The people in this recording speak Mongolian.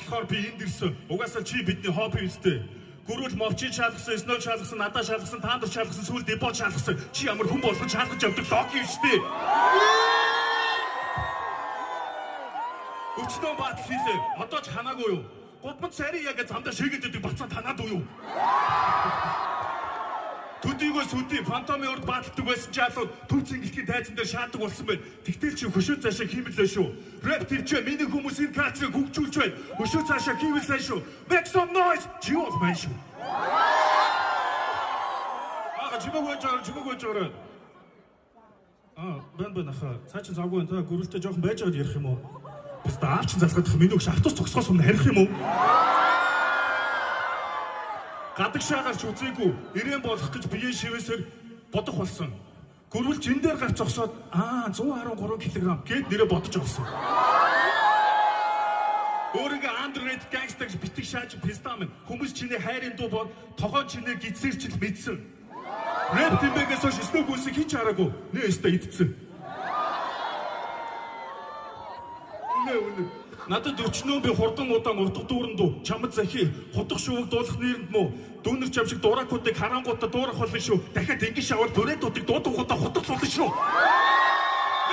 болохоор би энд ирсэн. Угаасаа чи бидний хобби үстэй. Гөрүүл мовчи шалгасан, снол шалгасан, надаа шалгасан, таандар шалгасан, сүүл депо шалгасан. Чи ямар хүн болгож шалгаж явдаг локи үстэй. Өчнөө бат хийлээ. Одоо ч ханаагүй юу? Гудмад сарин яг замдаа шигээд идэг бацаа танаад уу юу? Төдийгөө сүдий фантомын урд баатдаг байсан ч алууд төв цэнгэлтгийн тайзан дээр шаадаг болсон байна. Тэгтэл чи хөшөө цаашаа хиймэлээ шүү. Рэп тэрчээ миний хүмүүсийн калчрыг хөгжүүлж байна. Хөшөө цаашаа хийвэл сайн шүү. Make some noise. Чи юу байна шүү? Чимээгөө жоо. Бэн аха. Цаачин завгүй энэ гөрөлтөө жоохон байж аваад ярих юм уу? Бас даавчин залгах миний өгш автобус цогсгоос өмнө харих юм уу? Гадагшаагаар ч үзээгүй ирээн болох гэж биеэ шивэсээр бодох болсон. Гөрвөл жин дээр гарч зогсоод 113 кг гэд нэрээ бодож олсон. Өөрийгөө underrated gangster гэж битгий шааж пистамын хүмүүс чиний хайрын дуу бод тогоо чиний гизэрчил мэдсэн. Рэп тэмбэгээс хойш снөг үсэг хийж хараагүй. Нэ өстө идсэн. Надад өчнөө би хурдан удаан уртг дүүрэндүү чамд захи худах шувог дуулах нэрэнд мө дүүнер чамшиг дуурайкуудыг харангуудаа дуурах болно шүү. Дахиад ингэж шавар бүрээдүүдийг дуудангуудаа хутгалуулна шүү.